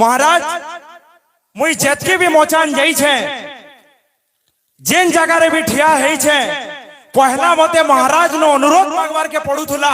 महाराज मुई जेतके भी मोचान जाई छे जेन जगह भी ठिया है छे पहला मते महाराज नो अनुरोध मांगवार के पड़ुथुला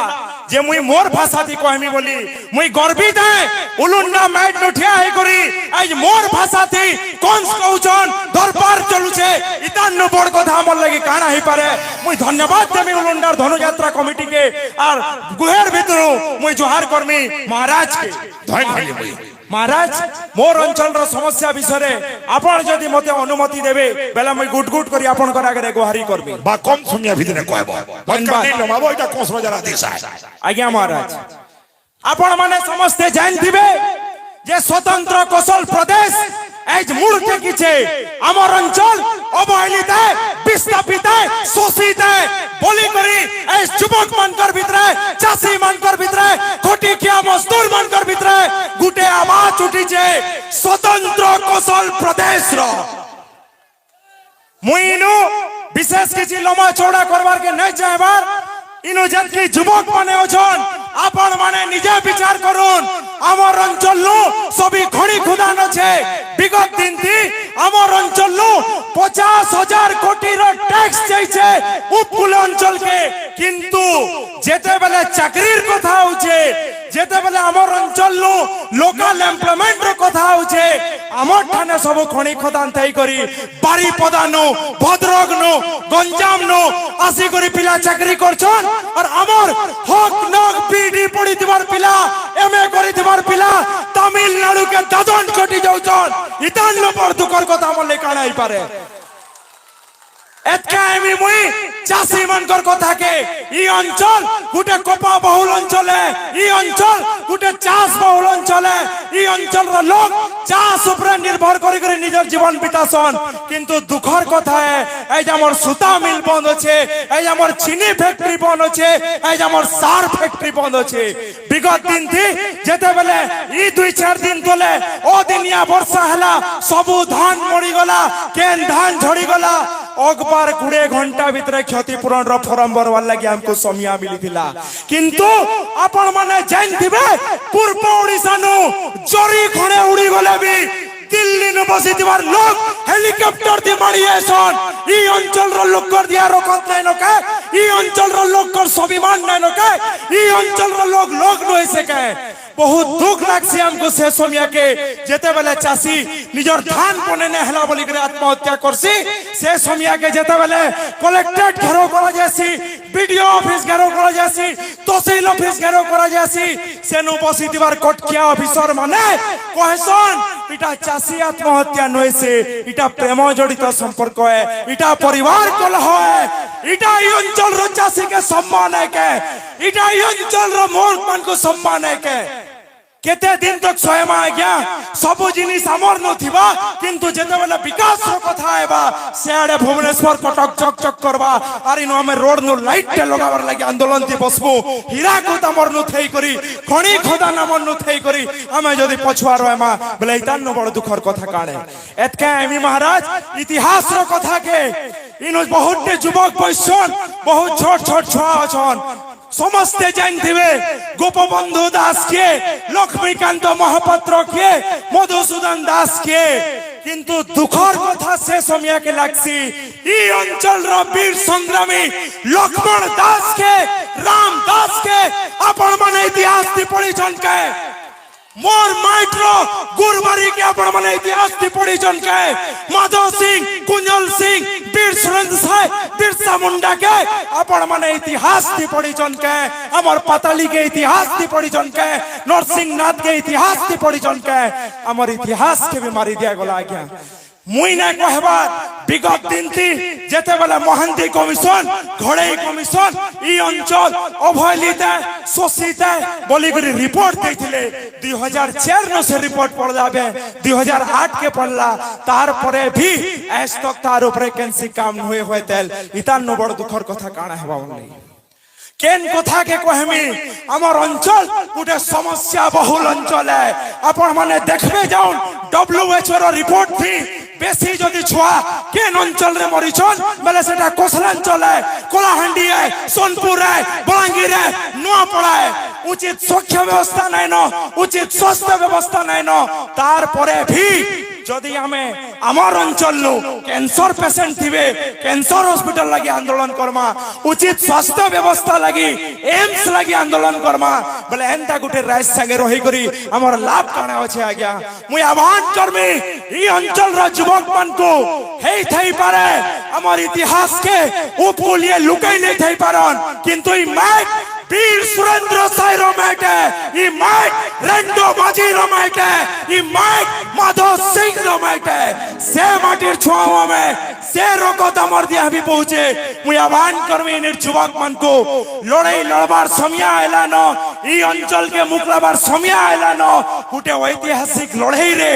जे मुई मोर भाषा थी कहमी बोली मुई गर्वित है उलुन्ना मैट नो ठिया है करी आज मोर भाषा थी कौन कहउछन दरबार चलु छे इतान नो बड़ कथा हमर लगी काना ही पारे मुई धन्यवाद देमी उलुन्नार धनुयात्रा कमिटी के और गुहेर भितरु मुई जोहार करमी महाराज के धन्यवाद महाराज मोर अंचल रो समस्या विषय आपण जदि मते अनुमति देबे बेला मैं गुट गुट करी आपण कर आगे गुहारी करबी बा कम समय भितरे कहबो बंका नै लमाबो एटा कोसरो जरा दिशा आज्ञा महाराज आपण माने समस्त जानथिबे जे स्वतंत्र कौशल प्रदेश एज मूल के किछे हमर अंचल अवहेलित है विस्थापित है शोषित है बोली करी एज युवक मानकर भितरे चासी मानकर भितरे खोटी किया मजदूर मानकर भितरे गुटे आवाज उठी छे स्वतंत्र कौशल प्रदेश रो मुइनु विशेष किछि लम्बा चौड़ा करबार के नै चाहबार इनु जतकी युवक माने अछन आपण माने निजे विचार करुन आमर अंचल नु सभी खड़ी खुदान छे विगत दिन थी आमर अंचल नु 50,000 कोटी रो टैक्स जाइछे उपकूल अंचल के किंतु जेते बेले चाकरीर कथा होछे जेते बेले आमर अंचल नु लोकल एम्प्लॉयमेंट रो कथा होछे आमर ठाने सब खणी खदान थाई करी बारीपदा नु भद्रक नु गंजाम नु आसी करी पिला चाकरी करछन और आमर हक नक पीडी पड़ी दिवार पिला एमए करी दिवार पिला तमिलनाडु के दादन कोटी जाउछन इतान लो पर दुकर कथा हमर ले काना ही पारे एतका एमी मुई चासी मनकर कथा के ई अंचल गुटे कोपा बहुल अंचल है ई अंचल गुटे चास बहुल अंचल है ई अंचल रो लोग चास ऊपर निर्भर करी करी निजर जीवन बितासन किंतु दुखर कथा है एज हमर सुता मिल बंद छे एज हमर चीनी फैक्ट्री बंद छे एज हमर सार फैक्ट्री बंद छे विगत दिन थी जेते बेले ई 2-4 दिन तले ओ दिनिया वर्षा हला सबु धान मरी गला केन धान झड़ी गला अखबार 20 घंटा भीतर क्षतिपूरण रो फॉर्म भरवार लगी हमको समय मिली थिला किंतु आपण माने जानथिबे पूर्व ओडिसा नु जरी खणे उड़ी गले भी दिल्ली नु बसी दिवार लोग हेलीकॉप्टर दे मारी एसन ई अंचल रो लोग कर दिया रोकत नै नके ई अंचल रो लोग कर स्वाभिमान नै नके ई अंचल रो लोग न होइसे के बहुत दुख लागसी हमको से समय के जेते बेले चासी निजर धान कोने ने हला बोली करे आत्महत्या करसी से समय के जेते बेले कलेक्टरेट घेराव करा जासी बीडीओ ऑफिस घेराव करा जासी तहसील ऑफिस घेराव करा जासी सेनु बसी दिवार कटकिया ऑफिसर माने कहसन इटा चासी आत्महत्या नय से इटा प्रेम जड़ित संपर्क है इटा परिवार कलह है इटा ई अंचल रो चासी के सम्मान है के इटा ई अंचल रो मोर मान को सम्मान है के केते दिन तक स्वयं आ गया सब जिनिस हमर न थिबा किंतु जेते बेले विकास रो कथा आबा सेआडे भुवनेश्वर कटक चक चक करबा आरि न हम रोड नो लाइट टे लगावर लागि आंदोलन थी बसबो हीरा को तमर न थई करी खणी खोदा नामर न थई करी हमें जदी पछुआ रहमा बेले इतान न बड़ दुखर कथा काणे एतका एमी महाराज इतिहास रो कथा के इनो बहुत युवक बसन बहुत छोट छोट छुआ अछन समस्ते जानथिबे गोपबंधु दास के लक्ष्मीकांत महापात्र के मधुसूदन दास के किंतु दुखर कथा से समय के लागसी ई अंचल रो वीर संग्रामी लक्ष्मण दास के राम दास के आपण माने इतिहास ती पढ़ी जन के मोर माइट्रो गुरबारी के आपण माने इतिहास ती पढ़ी जन के माधव सिंह कुंजल सिंह वीर सुरेंद्र साय बिरसा मुंडा के आपण माने इतिहास ती पढ़ी जन के हमर पाताली के इतिहास ती पढ़ी जन के नरसिंह नाथ के इतिहास ती पढ़ी जन के हमर इतिहास के भी मारी दिया गला आज्ञा मुई ना कहबार विगत दिन थी जेते बेले महांती कमिशन घड़ई कमिशन ई अंचल अवहेलित है शोषित है बोली करी रिपोर्ट देथिले 2004 न से रिपोर्ट पड़ जाबे 2008 के पड़ला तार परे भी आज तक तार ऊपर वैकेंसी काम हुए हुए तेल इतान न बड़ दुखर कथा काना हेबा नहीं केन कथा के कहमी हमर अंचल गुटे समस्या बहुल अंचल है आपण माने देखबे जाउन WHO रो रिपोर्ट थी বেশি যদি ছুয়া কেন অঞ্চলের মরিছন বেলে সেটা কোসলাঞ্চলে কোলাহান্ডিয়ে সোনপুরে বলাঙ্গীরে নোয়াপড়ায় উচিত স্বাস্থ্য ব্যবস্থা নাই ন উচিত স্বাস্থ্য ব্যবস্থা নাই ন তারপরে ভি যদি আমি আমার অঞ্চল ক্যান্সার পেশেন্ট থিবে ক্যান্সার হসপিটাল লাগি আন্দোলন করমা উচিত স্বাস্থ্য ব্যবস্থা লাগি এমস লাগি আন্দোলন করমা বলে এন্তা গুটে রাইস সাঙ্গে রহি করি আমার লাভ কানা আছে আজ্ঞা মুই আহ্বান করমি এই অঞ্চলর যুবক মানকু হেই থাই পারে আমার ইতিহাসকে উপলিয়ে লুকাই নেই থাই পারন কিন্তু এই মাইক বীর সুরেন্দ্র সাই রমাইটে এই মাইক রেন্ডো বাজি রমাইটে এই মাইক মাধব সিং রমাইটে সে মাটির ছোঁয়া মে সে রকত আমার দিয়া भी পৌঁছে মুই আহ্বান করমি নির যুবক মানকু লড়াই লড়বার সময় আইলান এই অঞ্চলকে মুকলাবার সময় আইলান গুটে ঐতিহাসিক লড়াই রে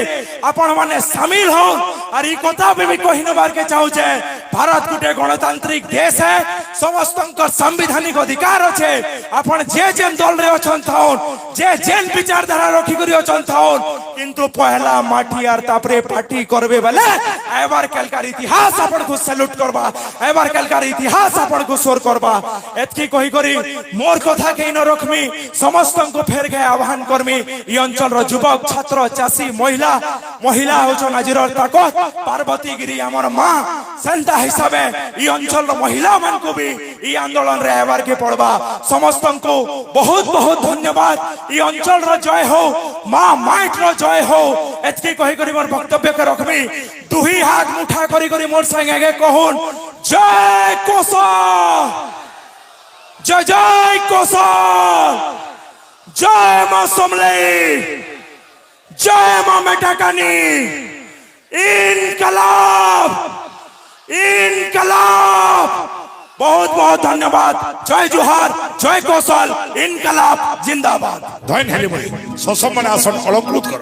আপন মানে শামিল হন আর এই কথা भी কহিনবার কে চাহুছে ভারত গুটে গণতান্ত্রিক দেশ है সমস্তঙ্কর সাংবিধানিক অধিকার আছে আপন যে যেন দল রে অছন থাউন যে যেন বিচারধারা রখি করি অছন থাউন কিন্তু পহলা মাটি আর তারপরে পার্টি করবে বলে এবার কালকার ইতিহাস আপন কো স্যালুট করবা এবার কালকার ইতিহাস আপন কো সোর করবা এতকি কই করি মোর কথা কেন রখমি সমস্তঙ্ক ফের গে আহ্বান করমি এই অঞ্চলর যুবক ছাত্র চাষী মহিলা হচ্ছেন আজির তাকত পার্বতীগিরি আমার মা সেন্টা হিসাবে এই অঞ্চলর মহিলা মানকু भी এই আন্দোলন রে এবার কে পড়বা সমস্তঙ্ক বহুত বহুত ধন্যবাদ এই অঞ্চলর জয় হো মা মাইটর জয় হো এতকি কই করি মোর বক্তব্যকে রখমি দুই হাত মুঠা করি করি মোর সঙ্গে আগে কহুন জয় কোসল জয় জয় কোসল জয় মা সমলে জয় মা মেটাকানি ইনকলাব ইনকলাব बहुत बहुत धन्यवाद जय जोहार जय कौशल इनकलाब जिंदाबाद ধৈন হেলি বলি সসম্মানে আসন অলঙ্কৃত কর